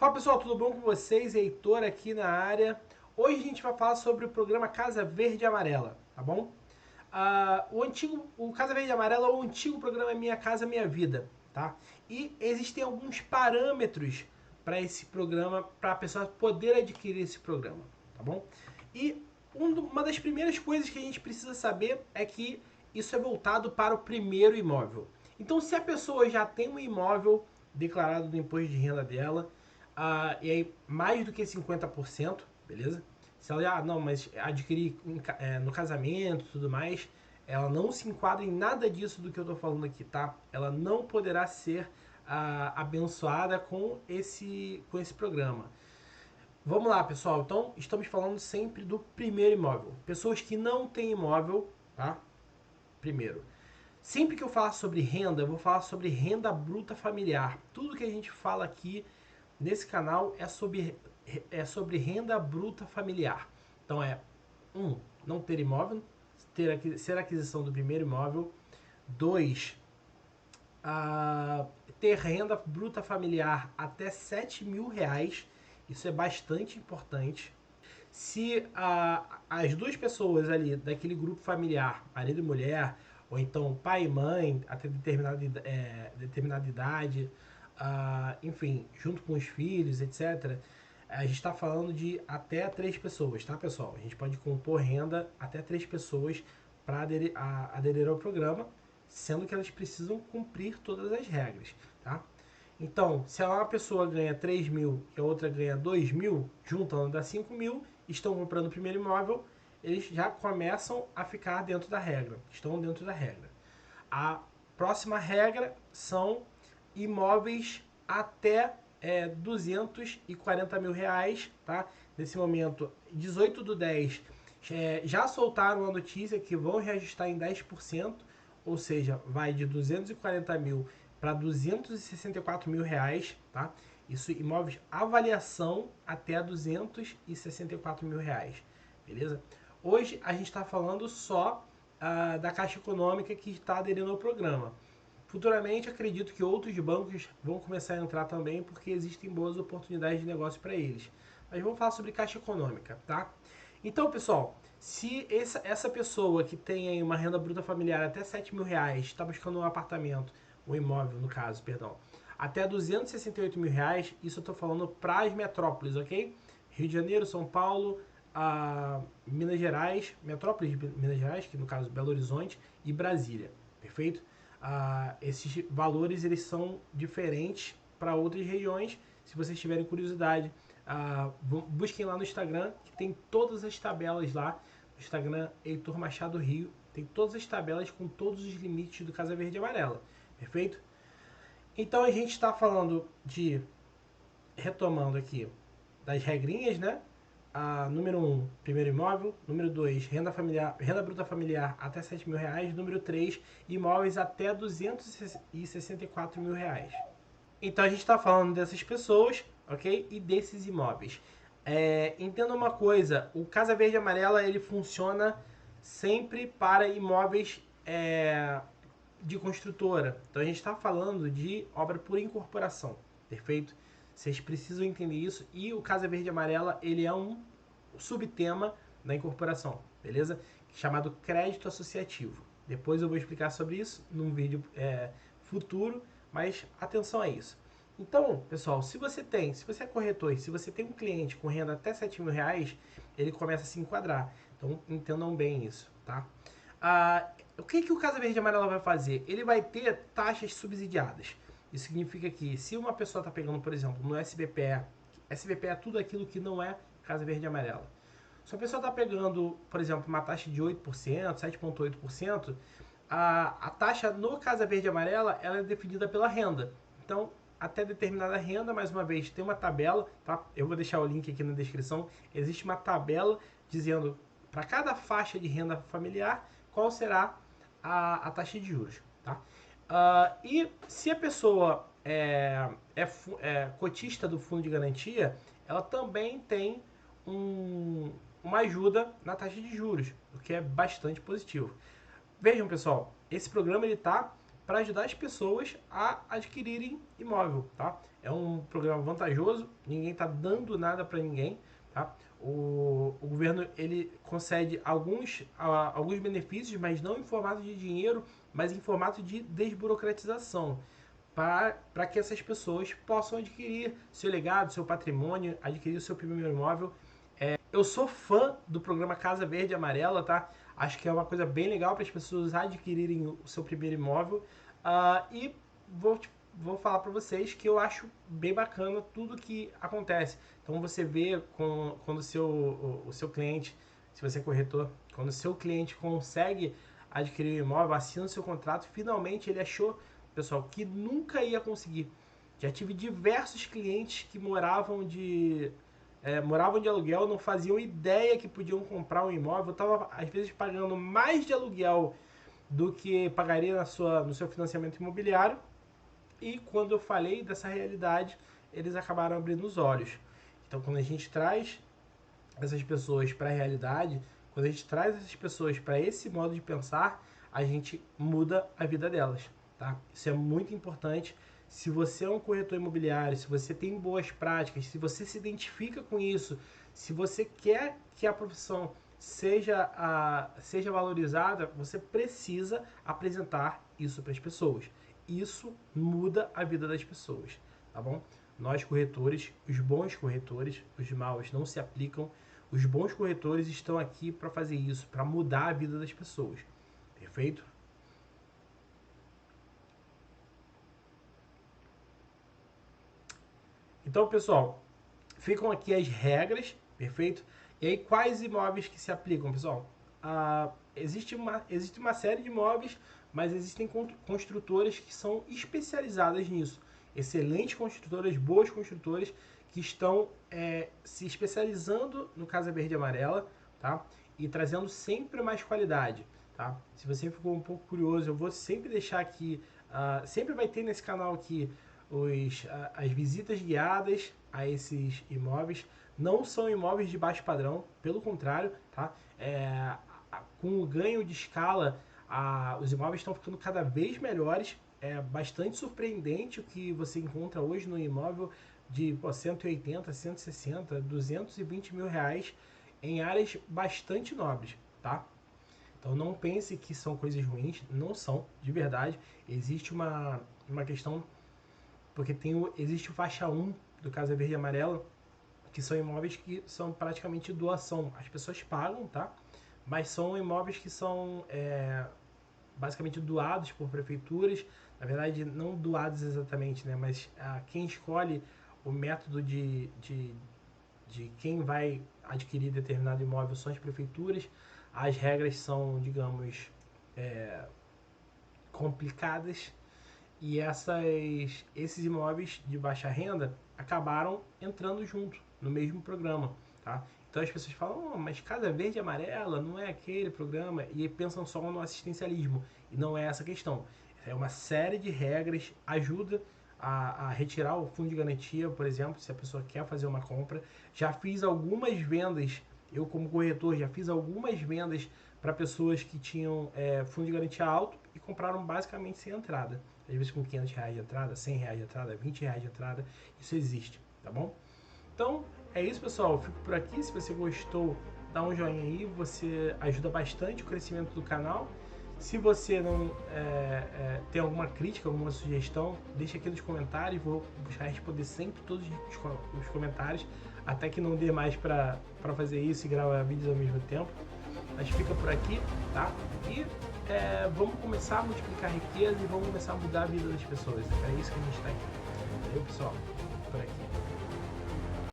Fala pessoal, tudo bom com vocês? Heitor aqui na área. Hoje a gente vai falar sobre o programa Casa Verde e Amarela, tá bom? O Casa Verde e Amarela é o antigo programa Minha Casa Minha Vida, tá? E existem alguns parâmetros para esse programa, para a pessoa poder adquirir esse programa, tá bom? E uma das primeiras coisas que a gente precisa saber é que isso é voltado para o primeiro imóvel. Então, se a pessoa já tem um imóvel declarado no imposto de renda dela, e aí mais do que 50%, beleza? Se ela, não, mas adquirir no casamento e tudo mais, ela não se enquadra em nada disso do que eu tô falando aqui, tá? Ela não poderá ser abençoada com esse programa. Vamos lá, pessoal. Então, estamos falando sempre do primeiro imóvel. Pessoas que não têm imóvel, tá? Primeiro. Sempre que eu falar sobre renda, eu vou falar sobre renda bruta familiar. Tudo que a gente fala aqui nesse canal é sobre renda bruta familiar. Então não ter imóvel, ser aquisição do primeiro imóvel. 2, ter renda bruta familiar até R$ 7.000. Isso é bastante importante. Se as duas pessoas ali daquele grupo familiar, marido e mulher, ou então pai e mãe, até determinada idade, enfim, junto com os filhos, etc., a gente está falando de até 3 pessoas, tá, pessoal? A gente pode compor renda até 3 pessoas para aderir ao programa, sendo que elas precisam cumprir todas as regras, tá? Então, se uma pessoa ganha 3 mil e a outra ganha 2 mil, juntando dá 5 mil, estão comprando o primeiro imóvel, eles já começam a ficar dentro da regra, estão dentro da regra. A próxima regra são imóveis até R$ 240.000, tá? Nesse momento, 18/10, já soltaram a notícia que vão reajustar em 10%, ou seja, vai de 240 mil para R$ 264.000, tá? Isso, imóveis avaliação até R$ 264.000, beleza? Hoje a gente está falando só da Caixa Econômica que está aderindo ao programa. Futuramente, acredito que outros bancos vão começar a entrar também, porque existem boas oportunidades de negócio para eles. Mas vamos falar sobre Caixa Econômica, tá? Então, pessoal, se essa pessoa que tem aí uma renda bruta familiar até R$ 7.000, está buscando um apartamento, um imóvel no caso, perdão, até R$ 268.000, isso eu estou falando para as metrópoles, ok? Rio de Janeiro, São Paulo, Minas Gerais, metrópoles de Minas Gerais, que no caso Belo Horizonte, e Brasília, perfeito? Esses valores eles são diferentes para outras regiões. Se vocês tiverem curiosidade, busquem lá no Instagram, que tem todas as tabelas lá. No Instagram, Heitor Machado Rio, tem todas as tabelas com todos os limites do Casa Verde e Amarela, perfeito? Então a gente está falando retomando aqui, das regrinhas, né? Número 1, primeiro imóvel. Número 2, renda bruta familiar até R$ 7.000. Número 3, imóveis até R$ 264.000. Então a gente está falando dessas pessoas, ok? E desses imóveis. Entenda uma coisa, o Casa Verde e Amarela ele funciona sempre para imóveis de construtora. Então a gente está falando de obra por incorporação, perfeito? Vocês precisam entender isso. E o Casa Verde e Amarela ele é um subtema da incorporação, beleza? Chamado crédito associativo. Depois eu vou explicar sobre isso num vídeo futuro, mas atenção a isso. Então, pessoal, se você é corretor, se você tem um cliente com renda até R$ 7.000, ele começa a se enquadrar. Então, entendam bem isso, tá? O que o Casa Verde e Amarela vai fazer? Ele vai ter taxas subsidiadas. Isso significa que se uma pessoa está pegando, por exemplo, no SBPE, SBPE é tudo aquilo que não é Casa Verde e Amarela. Se a pessoa está pegando, por exemplo, uma taxa de 8%, 7,8%, a taxa no Casa Verde e Amarela ela é definida pela renda. Então, até determinada renda, mais uma vez, tem uma tabela, tá? Eu vou deixar o link aqui na descrição. Existe uma tabela dizendo para cada faixa de renda familiar qual será a taxa de juros, tá? E se a pessoa é cotista do fundo de garantia, ela também tem uma ajuda na taxa de juros, o que é bastante positivo. Vejam, pessoal, esse programa ele tá para ajudar as pessoas a adquirirem imóvel, tá? É um programa vantajoso, ninguém está dando nada para ninguém, tá? O governo ele concede alguns benefícios, mas não em formato de dinheiro, mas em formato de desburocratização, para que essas pessoas possam adquirir seu legado, seu patrimônio, adquirir o seu primeiro imóvel. Eu sou fã do programa Casa Verde e Amarela, tá? Acho que é uma coisa bem legal para as pessoas adquirirem o seu primeiro imóvel. E vou falar para vocês que eu acho bem bacana tudo que acontece. Então você vê quando o seu cliente, se você é corretor, quando o seu cliente consegue adquirir o imóvel, assina o seu contrato, finalmente ele achou, pessoal, que nunca ia conseguir. Já tive diversos clientes que moravam de aluguel, não faziam ideia que podiam comprar um imóvel, estava às vezes pagando mais de aluguel do que pagaria no seu financiamento imobiliário. E quando eu falei dessa realidade, eles acabaram abrindo os olhos. Então, quando a gente traz essas pessoas para a realidade, quando a gente traz essas pessoas para esse modo de pensar, a gente muda a vida delas, tá? Isso é muito importante. Se você é um corretor imobiliário, se você tem boas práticas, se você se identifica com isso, se você quer que a profissão seja valorizada, você precisa apresentar isso para as pessoas. Isso muda a vida das pessoas, tá bom? Nós corretores, os bons corretores, os maus não se aplicam. Os bons corretores estão aqui para fazer isso, para mudar a vida das pessoas. Perfeito? Então, pessoal, ficam aqui as regras, perfeito? E aí, quais imóveis que se aplicam, pessoal? Existe uma série de imóveis, mas existem construtoras que são especializadas nisso. Excelentes construtoras, boas construtoras, que estão se especializando no Casa Verde e Amarela, tá? E trazendo sempre mais qualidade, tá? Se você ficou um pouco curioso, eu vou sempre deixar aqui, sempre vai ter nesse canal aqui as visitas guiadas a esses imóveis. Não são imóveis de baixo padrão, pelo contrário, tá? Com o ganho de escala, os imóveis estão ficando cada vez melhores. É bastante surpreendente o que você encontra hoje no imóvel de 180, 160, 220 mil reais em áreas bastante nobres, tá? Então não pense que são coisas ruins, não são, de verdade. Existe uma questão, porque existe o faixa 1 do Casa Verde e Amarela, que são imóveis que são praticamente doação. As pessoas pagam, tá? Mas são imóveis que são basicamente doados por prefeituras. Na verdade, não doados exatamente, né? Mas quem escolhe o método de quem vai adquirir determinado imóvel são as prefeituras. As regras são, digamos, complicadas, e esses imóveis de baixa renda acabaram entrando junto no mesmo programa, tá? Então as pessoas falam, mas Casa Verde e Amarela não é aquele programa, e pensam só no assistencialismo, e não é essa a questão. É uma série de regras, ajuda a retirar o fundo de garantia, por exemplo, se a pessoa quer fazer uma compra. Já fiz algumas vendas, eu como corretor já fiz algumas vendas para pessoas que tinham fundo de garantia alto e compraram basicamente sem entrada. Às vezes com 500 reais de entrada, 100 reais de entrada, 20 reais de entrada, isso existe, tá bom? Então, é isso, pessoal, eu fico por aqui. Se você gostou, dá um joinha aí, você ajuda bastante o crescimento do canal. Se você não tem alguma crítica, alguma sugestão, deixa aqui nos comentários, vou buscar responder sempre todos os comentários, até que não dê mais para fazer isso e gravar vídeos ao mesmo tempo. Mas fica por aqui, tá? E vamos começar a multiplicar riqueza e vamos começar a mudar a vida das pessoas. É isso que a gente está aqui. Valeu, pessoal? Por aqui.